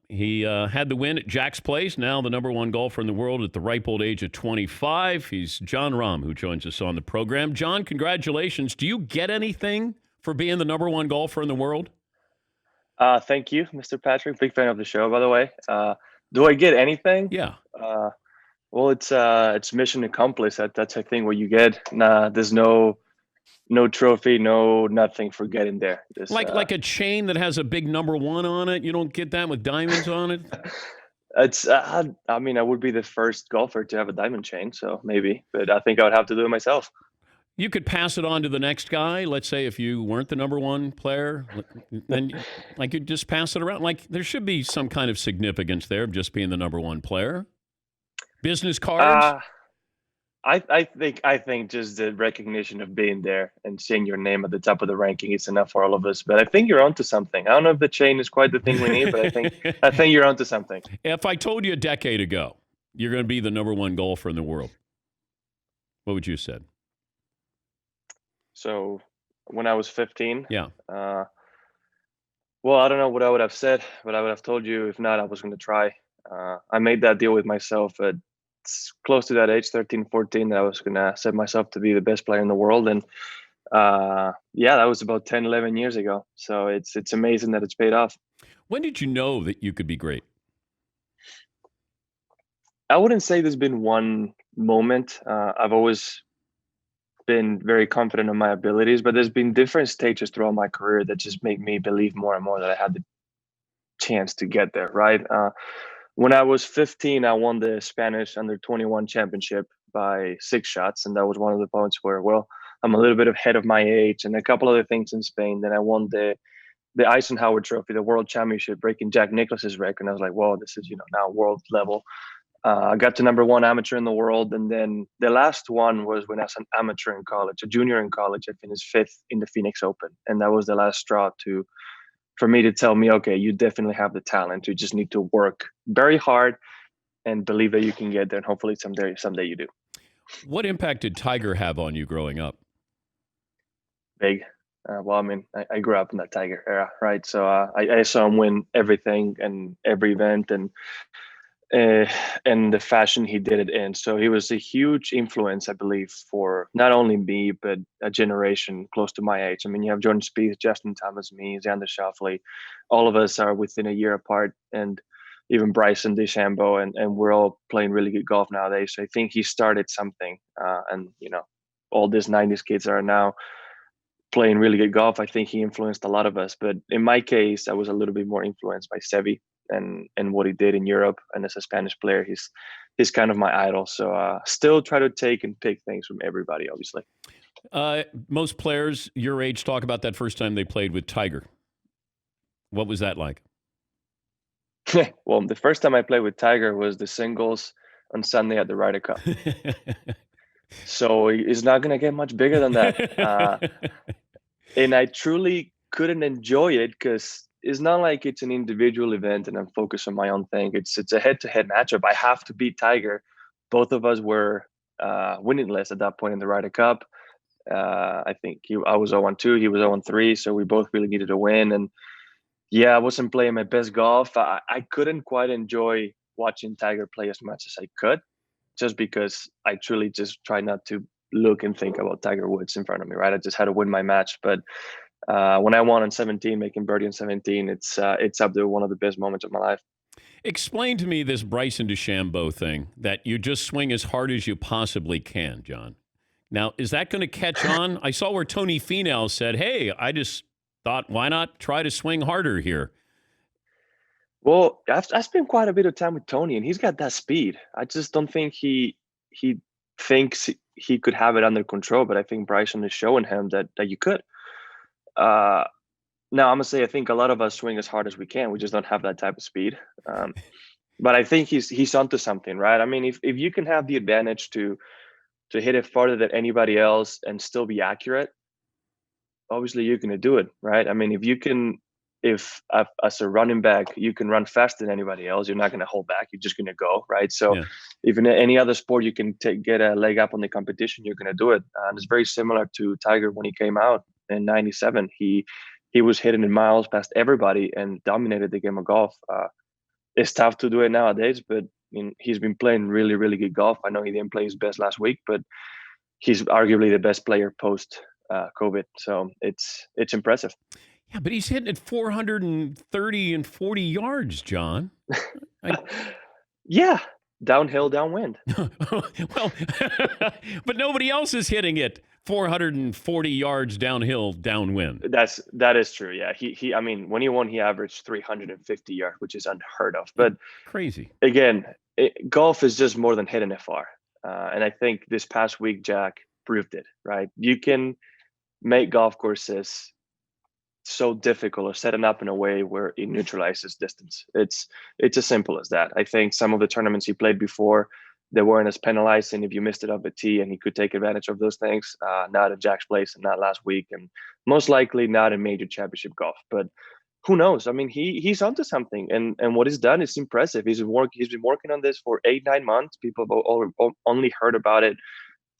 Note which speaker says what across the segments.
Speaker 1: He had the win at Jack's Place, now the number one golfer in the world at the ripe old age of 25. He's John Rahm, who joins us on the program. John, congratulations. Do you get anything for being the number one golfer in the world?
Speaker 2: Thank you, Mr. Patrick. Big fan of the show, by the way. Do I get anything?
Speaker 1: Yeah.
Speaker 2: Well, it's mission accomplished. That's I think what you get. Nah, there's no trophy, no nothing for getting there.
Speaker 1: Like a chain that has a big number one on it. You don't get that with diamonds on it?
Speaker 2: It's I mean, I would be the first golfer to have a diamond chain, so maybe, but I think I would have to do it myself.
Speaker 1: You could pass it on to the next guy. Let's say if you weren't the number one player, then like you just pass it around. Like there should be some kind of significance there of just being the number one player. Business cards.
Speaker 2: Uh I think just the recognition of being there and seeing your name at the top of the ranking is enough for all of us. But I think you're onto something. I don't know if the chain is quite the thing we need, but I think you're onto something.
Speaker 1: If I told you a decade ago you're going to be the number one golfer in the world, what would you have said?
Speaker 2: So when I was 15,
Speaker 1: Yeah.
Speaker 2: well, I don't know what I would have said, but I would have told you if not, I was going to try. I made that deal with myself at close to that age, 13, 14, that I was going to set myself to be the best player in the world. And yeah, that was about 10, 11 years ago. So it's amazing that it's paid off.
Speaker 1: When did you know that you could be great?
Speaker 2: I wouldn't say there's been one moment. I've always been very confident in my abilities, but there's been different stages throughout my career that just make me believe more and more that I had the chance to get there, right? When I was 15, I won the Spanish under 21 championship by 6 shots. And that was one of the points where, well, I'm a little bit ahead of my age and a couple other things in Spain. Then I won the Eisenhower Trophy, the World Championship, breaking Jack Nicklaus's record. And I was like, whoa, this is, now world level. I got to number one amateur in the world. And then the last one was when I was an amateur in college, a junior in college. I finished fifth in the Phoenix Open. And that was the last straw for me to tell me, okay, you definitely have the talent. You just need to work very hard and believe that you can get there. And hopefully someday you do.
Speaker 1: What impact did Tiger have on you growing up?
Speaker 2: Big. Well, I mean, I grew up in that Tiger era, right? So I saw him win everything and every event, and the fashion he did it in. So he was a huge influence, I believe, for not only me, but a generation close to my age. I mean, you have Jordan Spieth, Justin Thomas, me, Xander Schauffele. All of us are within a year apart, and even Bryson DeChambeau, and we're all playing really good golf nowadays. So I think he started something, and all these '90s kids are now playing really good golf. I think he influenced a lot of us. But in my case, I was a little bit more influenced by Sevi and what he did in Europe. And as a Spanish player, he's kind of my idol. So still try to take and pick things from everybody, obviously.
Speaker 1: Most players your age talk about that first time they played with Tiger. What was that like?
Speaker 2: Well, the first time I played with Tiger was the singles on Sunday at the Ryder Cup. So it's not going to get much bigger than that. And I truly couldn't enjoy it because it's not like it's an individual event and I'm focused on my own thing. It's a head-to-head matchup. I have to beat Tiger. Both of us were winningless at that point in the Ryder Cup. I think I was 0-2, he was 0-3, so we both really needed a win. And yeah, I wasn't playing my best golf. I couldn't quite enjoy watching Tiger play as much as I could, just because I truly just try not to look and think about Tiger Woods in front of me, right? I just had to win my match. But when I won on 17, making birdie on 17, it's up there, one of the best moments of my life.
Speaker 1: Explain to me this Bryson DeChambeau thing, that you just swing as hard as you possibly can, John. Now, is that going to catch on? I saw where Tony Finau said, hey, I just thought, why not try to swing harder here?
Speaker 2: Well, I've spent quite a bit of time with Tony, and he's got that speed. I just don't think he thinks he could have it under control, but I think Bryson is showing him that you could. Now, I'm gonna say I think a lot of us swing as hard as we can. We just don't have that type of speed. But I think he's onto something, right? I mean, if you can have the advantage to hit it farther than anybody else and still be accurate, obviously you're gonna do it, right? I mean, if as a running back you can run faster than anybody else, you're not going to hold back, you're just going to go, right? So
Speaker 1: Yeah.
Speaker 2: if in any other sport you can get a leg up on the competition, you're going to do it. And it's very similar to Tiger when he came out in '97. He was hitting in miles past everybody and dominated the game of golf. it's tough to do it nowadays. But he's been playing really, really good golf. I know he didn't play his best last week, but he's arguably the best player post COVID. So it's impressive.
Speaker 1: Yeah, but he's hitting at 430 and 40 yards, John.
Speaker 2: Yeah, downhill, downwind.
Speaker 1: Well, but nobody else is hitting it 440 yards downhill, downwind.
Speaker 2: That is true. Yeah, he. I mean, when he won, he averaged 350 yards, which is unheard of. But
Speaker 1: crazy.
Speaker 2: Again, golf is just more than hitting it far, and I think this past week, Jack proved it. Right, you can make golf courses so difficult or set it up in a way where it neutralizes distance. It's as simple as that. I think some of the tournaments he played before, they weren't as penalizing if you missed it up the tee, and he could take advantage of those things. Not at Jack's place and not last week, and most likely not in major championship golf. But who knows? I mean, he's onto something, and what he's done is impressive. He's been working on this for 8-9 months. People have only heard about it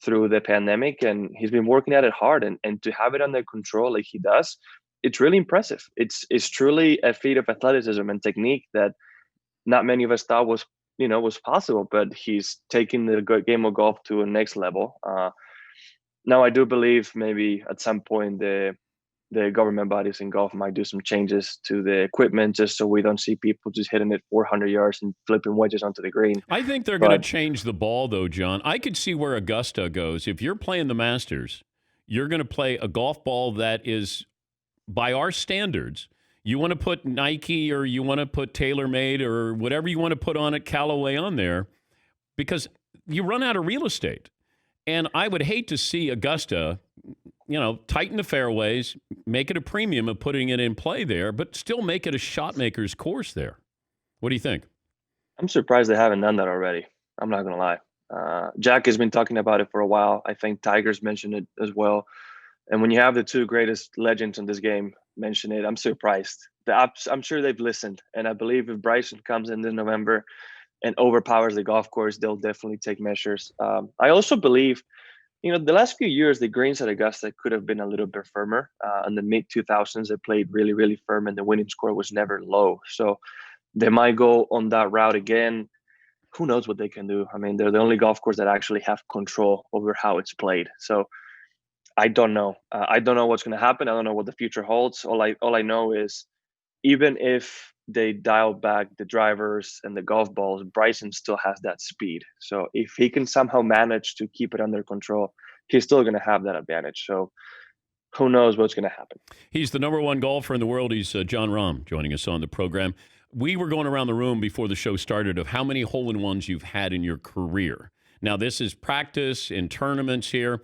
Speaker 2: through the pandemic, and he's been working at it hard, and to have it under control like he does, it's really impressive. It's truly a feat of athleticism and technique that not many of us thought was possible. But he's taking the game of golf to a next level. Now I do believe maybe at some point the government bodies in golf might do some changes to the equipment just so we don't see people just hitting it 400 yards and flipping wedges onto the green.
Speaker 1: I think they're going to change the ball, though, John. I could see where Augusta goes. If you're playing the Masters, you're going to play a golf ball that is, by our standards, you want to put Nike or you want to put TaylorMade or whatever you want to put on it, Callaway on there, because you run out of real estate. And I would hate to see Augusta, tighten the fairways, make it a premium of putting it in play there, but still make it a shot maker's course there. What do you think?
Speaker 2: I'm surprised they haven't done that already. I'm not going to lie. Jack has been talking about it for a while. I think Tiger's mentioned it as well. And when you have the two greatest legends in this game mention it, I'm surprised. I'm sure they've listened. And I believe if Bryson comes in November and overpowers the golf course, they'll definitely take measures. I also believe, the last few years, the greens at Augusta could have been a little bit firmer. In the mid-2000s, they played really, really firm, and the winning score was never low. So they might go on that route again. Who knows what they can do? I mean, they're the only golf course that actually have control over how it's played. So I don't know. I don't know what's going to happen. I don't know what the future holds. All I know is even if they dial back the drivers and the golf balls, Bryson still has that speed. So if he can somehow manage to keep it under control, he's still going to have that advantage. So who knows what's going to happen.
Speaker 1: He's the number one golfer in the world. He's John Rahm joining us on the program. We were going around the room before the show started of how many hole-in-ones you've had in your career. Now, this is practice in tournaments here.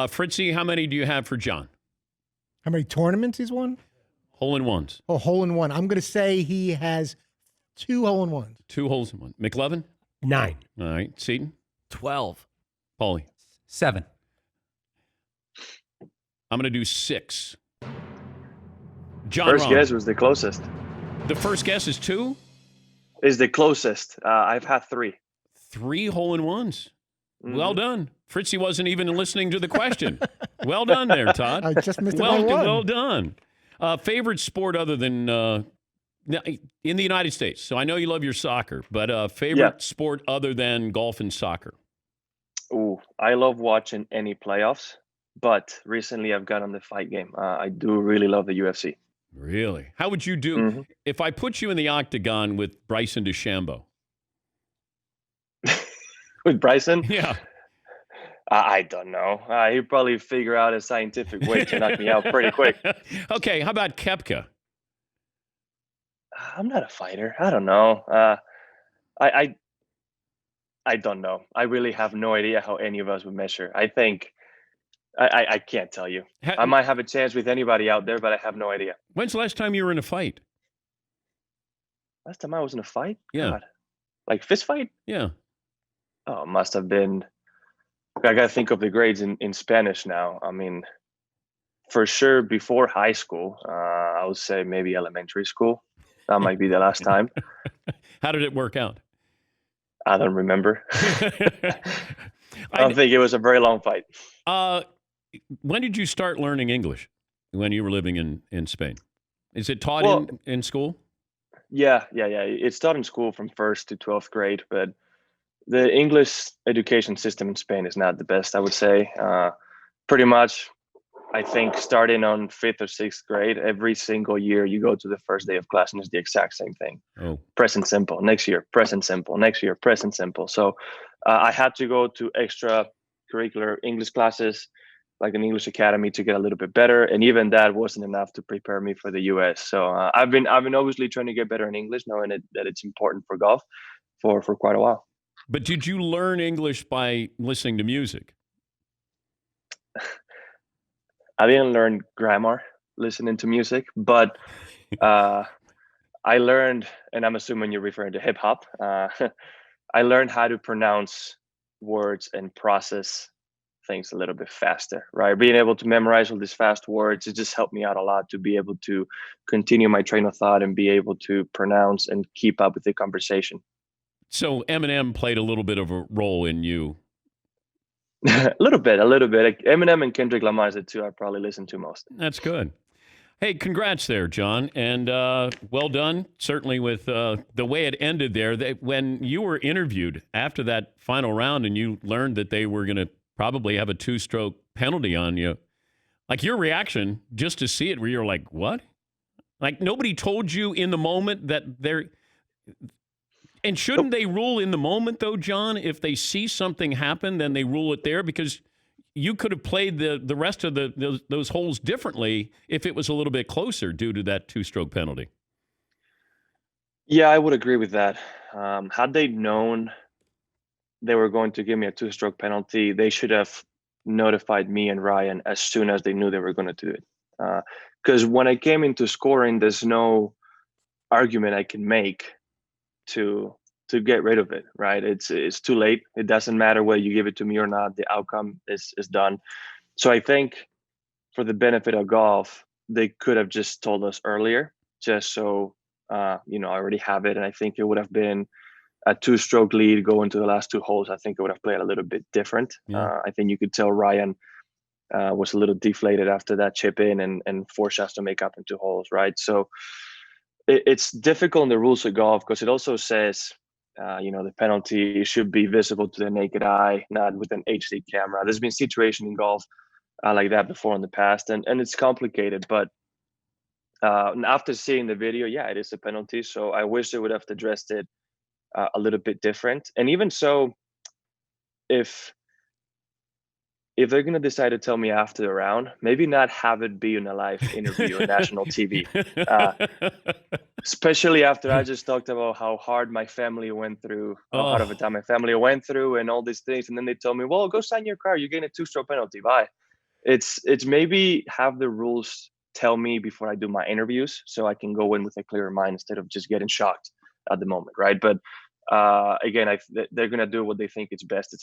Speaker 1: Fritzy, how many do you have for John?
Speaker 3: How many tournaments he's won?
Speaker 1: Hole-in-ones.
Speaker 3: Oh, hole-in-one. I'm going to say he has 2 hole-in-ones.
Speaker 1: 2 holes-in-one. McLevin?
Speaker 4: 9.
Speaker 1: All right. Seton?
Speaker 4: 12.
Speaker 1: Paulie?
Speaker 4: 7.
Speaker 1: I'm going to do 6. John
Speaker 2: First
Speaker 1: Rahm.
Speaker 2: guess was the closest.
Speaker 1: The first guess is 2?
Speaker 2: Is the closest. I've had 3.
Speaker 1: 3 hole-in-ones.
Speaker 2: Mm-hmm.
Speaker 1: Well done. Fritzy wasn't even listening to the question. Well done there, Todd.
Speaker 3: I just missed it
Speaker 1: well,
Speaker 3: by 1.
Speaker 1: well done. Favorite sport other than in the United States? So I know you love your soccer, but favorite sport other than golf and soccer?
Speaker 2: Ooh, I love watching any playoffs, but recently I've got on the fight game. I do really love the UFC.
Speaker 1: Really? How would you do if I put you in the octagon with Bryson DeChambeau?
Speaker 2: With Bryson?
Speaker 1: Yeah.
Speaker 2: I don't know. He'd probably figure out a scientific way to knock me out pretty quick.
Speaker 1: Okay, how about Koepka?
Speaker 2: I'm not a fighter. I don't know. I don't know. I really have no idea how any of us would measure. I think I can't tell you. I might have a chance with anybody out there, but I have no idea.
Speaker 1: When's the last time you were in a fight?
Speaker 2: Last time I was in a fight?
Speaker 1: Yeah.
Speaker 2: God. Like fist fight?
Speaker 1: Yeah.
Speaker 2: Oh, it must have been. I got to think of the grades in Spanish now. I mean, for sure, before high school, I would say maybe elementary school. That might be the last time.
Speaker 1: How did it work out?
Speaker 2: I don't remember. I don't think it was a very long fight.
Speaker 1: When did you start learning English? When you were living in Spain? Is it taught in school?
Speaker 2: Yeah, yeah, yeah. It started in school from first to 12th grade, but the English education system in Spain is not the best, I would say. Pretty much, I think starting on fifth or sixth grade, every single year you go to the first day of class and it's the exact same thing.
Speaker 1: Oh,
Speaker 2: Present simple. Next year, present simple. Next year, present simple. So I had to go to extra curricular English classes, like an English academy, to get a little bit better. And even that wasn't enough to prepare me for the US. So I've been obviously trying to get better in English, knowing that it's important for golf for quite a while.
Speaker 1: but did you learn English by listening to music?
Speaker 2: I didn't learn grammar listening to music, but uh, I learned, and I'm assuming you're referring to hip hop. I learned how to pronounce words and process things a little bit faster, right? Being able to memorize all these fast words, it just helped me out a lot to be able to continue my train of thought and be able to pronounce and keep up with the conversation.
Speaker 1: So Eminem played a little bit of a role in you.
Speaker 2: A little bit, a little bit. Eminem and Kendrick Lamar is the two I probably listen to most.
Speaker 1: That's good. Hey, congrats there, John, and well done. Certainly with the way it ended there. When you were interviewed after that final round and you learned that they were going to probably have a 2-stroke penalty on you, like your reaction just to see it, where you're like, what? Like nobody told you in the moment that they're... And shouldn't they rule in the moment, though, John? If they see something happen, then they rule it there, because you could have played the rest of those holes differently if it was a little bit closer due to that 2-stroke penalty.
Speaker 2: Yeah, I would agree with that. Had they known they were going to give me a 2-stroke penalty, they should have notified me and Ryan as soon as they knew they were going to do it. Because when I came into scoring, there's no argument I can make to get rid of it, right? It's too late. It doesn't matter whether you give it to me or not. The outcome is done. So I think for the benefit of golf, they could have just told us earlier, just so I already have it. And I think it would have been a 2-stroke lead going to the last 2 holes. I think it would have played a little bit different.
Speaker 1: Yeah.
Speaker 2: I think you could tell Ryan was a little deflated after that chip in and 4 shots to make up in 2 holes, right? So it's difficult in the rules of golf because it also says, the penalty should be visible to the naked eye, not with an HD camera. There's been situations in golf like that before in the past, and it's complicated. But after seeing the video, yeah, it is a penalty. So I wish they would have addressed it a little bit different. And even so, if they're going to decide to tell me after the round, maybe not have it be in a live interview on national TV. Especially after I just talked about how hard my family went through, how hard of a time my family went through and all these things. And then they told me, well, go sign your car. You're getting a 2-stroke penalty. Bye. It's maybe have the rules tell me before I do my interviews so I can go in with a clearer mind instead of just getting shocked at the moment, right? But again, they're going to do what they think is best.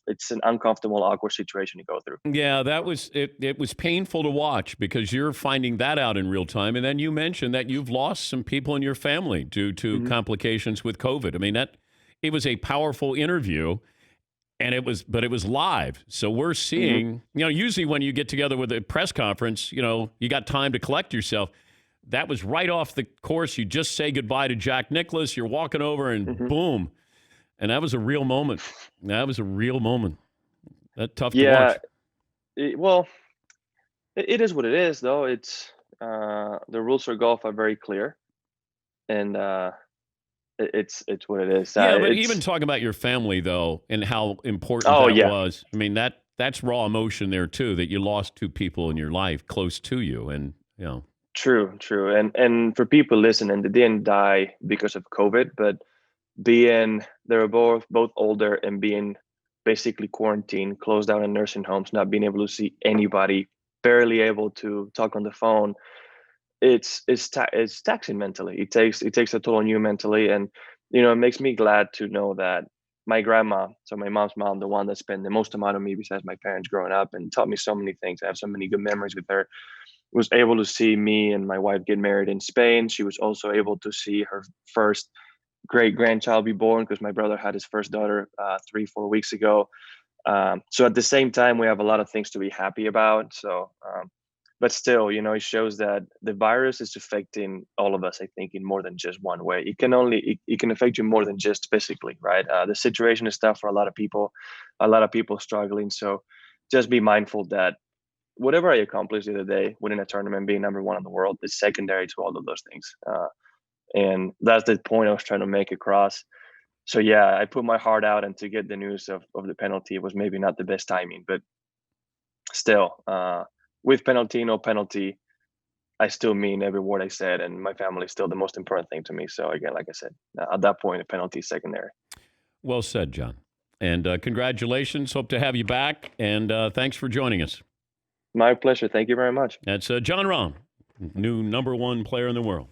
Speaker 2: It's an uncomfortable, awkward situation to go through.
Speaker 1: Yeah, that was it. It was painful to watch because you're finding that out in real time. And then you mentioned that you've lost some people in your family due to complications with COVID. I mean, it was a powerful interview, and it was live. So we're seeing, usually when you get together with a press conference, you got time to collect yourself. That was right off the course. You just say goodbye to Jack Nicklaus. You're walking over and boom. And that was a real moment. That's tough to watch.
Speaker 2: It is what it is, though. It's the rules for golf are very clear, and it's what it is.
Speaker 1: Yeah, but even talking about your family, though, and how important was. I mean, that's raw emotion there, too, that you lost 2 people in your life close to you. And,
Speaker 2: True. And for people listening, they didn't die because of COVID, but they were both older and being basically quarantined, closed down in nursing homes, not being able to see anybody, barely able to talk on the phone. It's taxing mentally. It takes a toll on you mentally, and it makes me glad to know that my grandma, so my mom's mom, the one that spent the most amount of me besides my parents growing up and taught me so many things. I have so many good memories with her. Was able to see me and my wife get married in Spain. She was also able to see her first great grandchild be born because my brother had his first daughter 3-4 weeks ago. So at the same time, we have a lot of things to be happy about. So but still, it shows that the virus is affecting all of us, I think, in more than just one way. It can affect you more than just physically, right? The situation is tough for a lot of people struggling. So just be mindful that whatever I accomplish the other day, winning a tournament, being number one in the world, is secondary to all of those things. And that's the point I was trying to make across. So yeah, I put my heart out, and to get the news of the penalty was maybe not the best timing, but still, with penalty, no penalty, I still mean every word I said, and my family is still the most important thing to me. So again, like I said, at that point, the penalty is secondary.
Speaker 1: Well said, John. And congratulations. Hope to have you back. And thanks for joining us.
Speaker 2: My pleasure. Thank you very much.
Speaker 1: That's John Rahm, new number one player in the world.